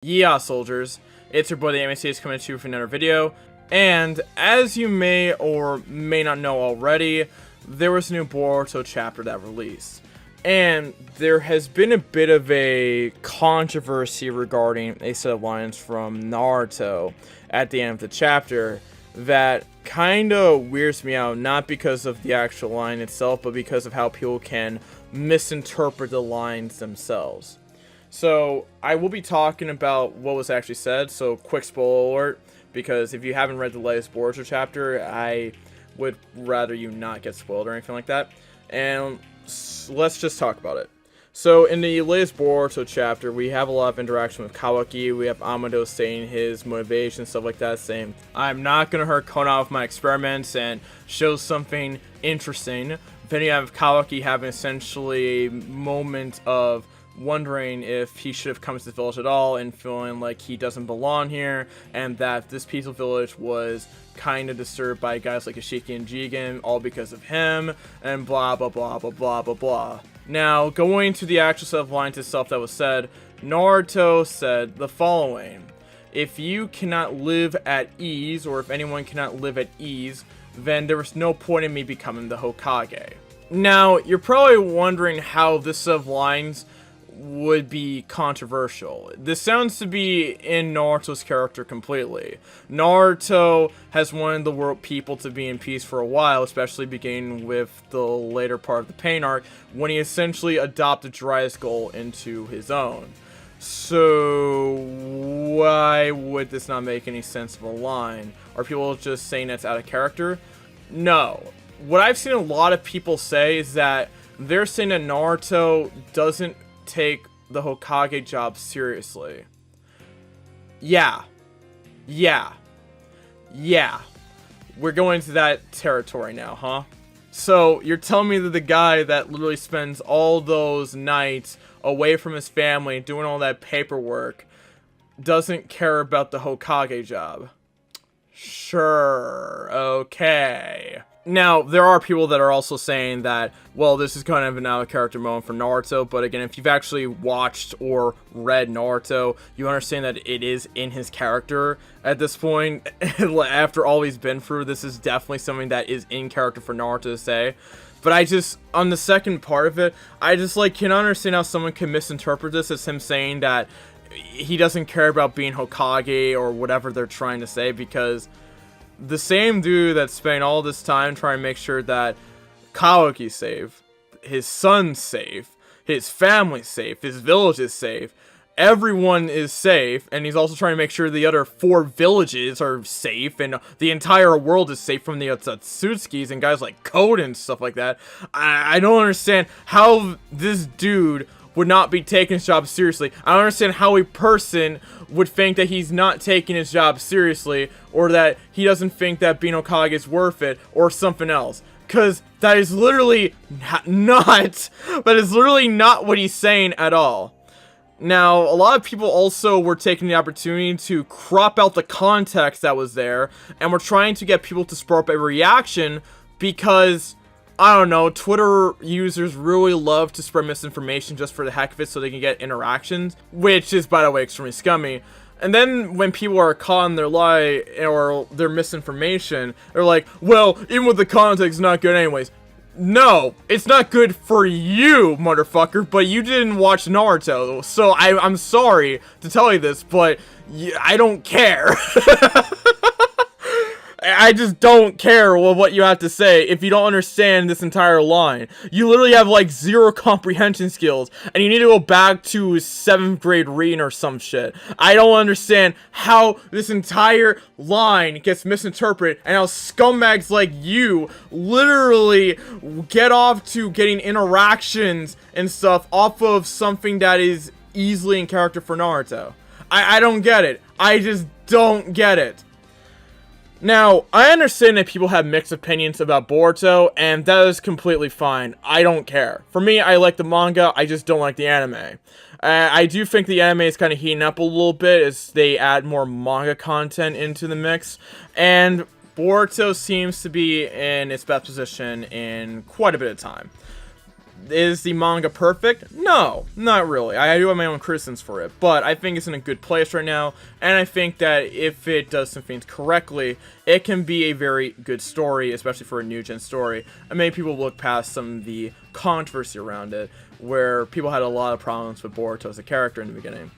YEEHAW soldiers, it's your boy the Anime coming at you with another video, and as you may or may not know already, there was a new Boruto chapter that released, and there has been a bit of a controversy regarding a set of lines from Naruto at the end of the chapter that kinda weirds me out, not because of the actual line itself, but because of how people can misinterpret the lines themselves. So, I will be talking about what was actually said, so quick spoiler alert, because if you haven't read the latest Boruto chapter, I would rather you not get spoiled or anything like that, and let's just talk about it. So, in the latest Boruto chapter, we have a lot of interaction with Kawaki. We have Amado saying his motivation, stuff like that, saying, I'm not gonna hurt Kona with my experiments, and show something interesting. Then you have Kawaki having essentially a moment of wondering if he should have come to the village at all and feeling like he doesn't belong here, and that this peaceful village was kind of disturbed by guys like Ishiki and Jigen, all because of him, and blah blah blah blah blah blah blah. Now, going to the actual set of lines itself that was said, Naruto said the following: if you cannot live at ease, or if anyone cannot live at ease, then there was no point in me becoming the Hokage. Now, you're probably wondering how this set of lines would be controversial. This sounds to be in Naruto's character completely. Naruto has wanted the world people to be in peace for a while, especially beginning with the later part of the Pain arc, when he essentially adopted Jiraiya's goal into his own. So, why would this not make any sense of a line? Are people just saying that's out of character? No. What I've seen a lot of people say is that they're saying that Naruto doesn't take the Hokage job seriously. Yeah. We're going to that territory now, huh? So, you're telling me that the guy that literally spends all those nights away from his family doing all that paperwork doesn't care about the Hokage job? Sure, okay. Now, there are people that are also saying that, well, this is kind of an out-of-character moment for Naruto, but again, if you've actually watched or read Naruto, you understand that it is in his character at this point. After all he's been through, this is definitely something that is in character for Naruto to say. But I just, on the second part of it, I just, can understand how someone can misinterpret this as him saying that he doesn't care about being Hokage or whatever they're trying to say, because the same dude that's spending all this time trying to make sure that Kawaki's safe, his son's safe, his family's safe, his village is safe, everyone is safe, and he's also trying to make sure the other 4 villages are safe, and the entire world is safe from the Otsutskis and guys like Code and stuff like that. I don't understand how this dude would not be taking his job seriously. I don't understand how a person would think that he's not taking his job seriously, or that he doesn't think that being Hokage is worth it, or something else. Cause that is literally not what he's saying at all. Now, a lot of people also were taking the opportunity to crop out the context that was there, and were trying to get people to spur up a reaction because, I don't know, Twitter users really love to spread misinformation just for the heck of it so they can get interactions, which is, by the way, extremely scummy. And then when people are caught in their lie or their misinformation, they're like, well, even with the context, it's not good anyways. No, it's not good for you, motherfucker, but you didn't watch Naruto, so I'm sorry to tell you this, but I don't care. I just don't care what you have to say if you don't understand this entire line. You literally have, 0 comprehension skills, and you need to go back to 7th grade reading or some shit. I don't understand how this entire line gets misinterpreted, and how scumbags like you literally get off to getting interactions and stuff off of something that is easily in character for Naruto. I don't get it. I just don't get it. Now, I understand that people have mixed opinions about Boruto, and that is completely fine. I don't care. For me, I like the manga, I just don't like the anime. I do think the anime is kind of heating up a little bit as they add more manga content into the mix, and Boruto seems to be in its best position in quite a bit of time. Is the manga perfect? No, not really. I do have my own criticisms for it, but I think it's in a good place right now, and I think that if it does some things correctly, it can be a very good story, especially for a new-gen story, and many people look past some of the controversy around it, where people had a lot of problems with Boruto as a character in the beginning.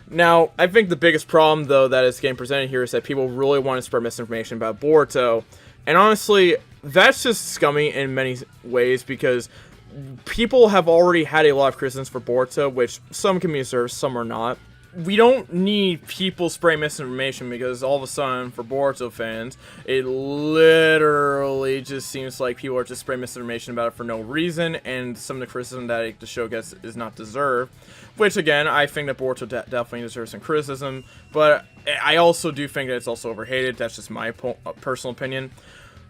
Now, I think the biggest problem, though, that is getting presented here is that people really want to spread misinformation about Boruto, and honestly, that's just scummy in many ways, because people have already had a lot of criticisms for Boruto, which some can be deserved, some are not. We don't need people spraying misinformation, because all of a sudden, for Boruto fans, it literally just seems like people are just spraying misinformation about it for no reason, and some of the criticism that the show gets is not deserved. Which, again, I think that Boruto definitely deserves some criticism, but I also do think that it's also overhated. That's just my personal opinion.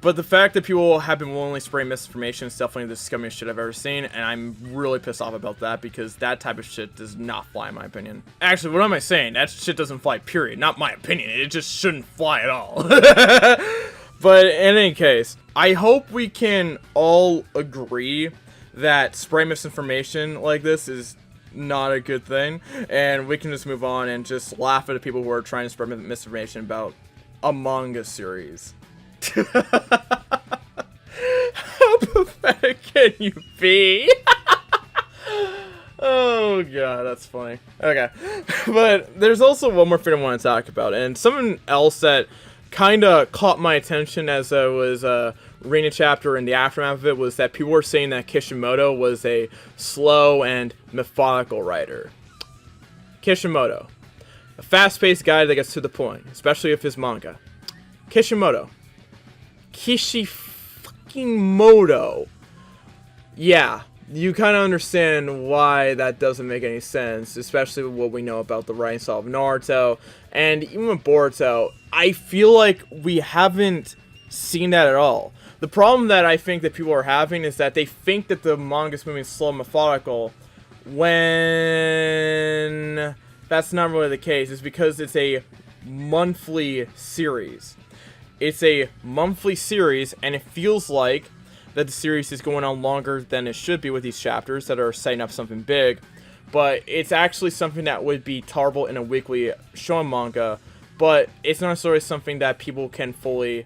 But the fact that people have been willingly spraying misinformation is definitely the scummiest shit I've ever seen, and I'm really pissed off about that, because that type of shit does not fly, in my opinion. Actually, what am I saying? That shit doesn't fly, period. Not my opinion. It just shouldn't fly at all. But in any case, I hope we can all agree that spraying misinformation like this is not a good thing, and we can just move on and just laugh at the people who are trying to spread misinformation about a manga series. How pathetic can you be? Oh god, that's funny. Okay, but there's also one more thing I want to talk about, and something else that kind of caught my attention as I was reading a chapter in the aftermath of it was that people were saying that Kishimoto was a slow and methodical writer. Kishimoto, a fast-paced guy that gets to the point, especially with his manga. Kishimoto. Kishimoto. Yeah, you kind of understand why that doesn't make any sense, especially with what we know about the writing style of Naruto, and even with Boruto. I feel like we haven't seen that at all. The problem that I think that people are having is that they think that the manga's moving slow and methodical, when that's not really the case. It's because it's a monthly series. It's a monthly series, and it feels like that the series is going on longer than it should be with these chapters that are setting up something big, but it's actually something that would be tolerable in a weekly shonen manga, but it's not necessarily something that people can fully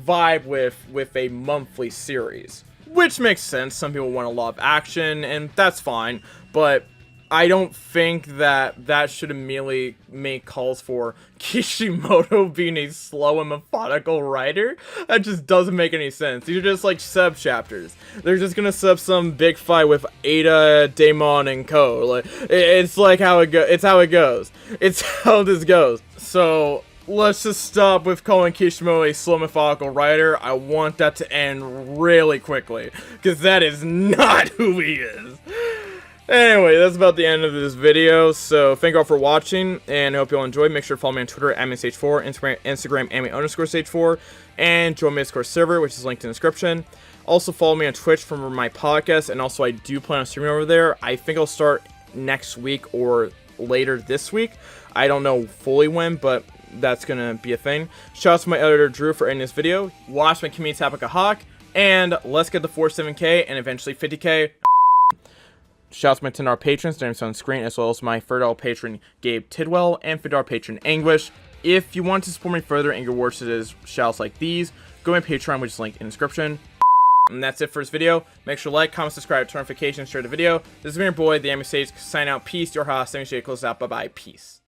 vibe with a monthly series. Which makes sense. Some people want a lot of action, and that's fine, but I don't think that that should immediately make calls for Kishimoto being a slow and methodical writer. That just doesn't make any sense. These are just like sub-chapters. They're just gonna sub some big fight with Ada, Daemon, and Co. Like, it's like how it goes. It's how it goes. It's how this goes. So let's just stop with calling Kishimoto a slow methodical writer. I want that to end really quickly, because that is not who he is. Anyway, that's about the end of this video, so thank you all for watching, and I hope you all enjoyed. Make sure to follow me on Twitter at @stage4, Instagram @_stage4, and join my Discord server, which is linked in the description. Also, follow me on Twitch for my podcast, and also I do plan on streaming over there. I think I'll start next week or later this week. I don't know fully when, but that's gonna be a thing. Shout out to my editor, Drew, for ending this video. Watch my community tab like a hawk, and let's get to 47K and eventually 50K. Shout out to my $10 patrons, names on screen, as well as my $30 patron, Gabe Tidwell, and $50 patron, Anguish. If you want to support me further and get rewards to shouts like these, go to my Patreon, which is linked in the description. And that's it for this video. Make sure to like, comment, subscribe, turn notifications, share the video. This has been your boy, the Anime Sage, sign out. Peace, your host, close out. Bye-bye. Peace.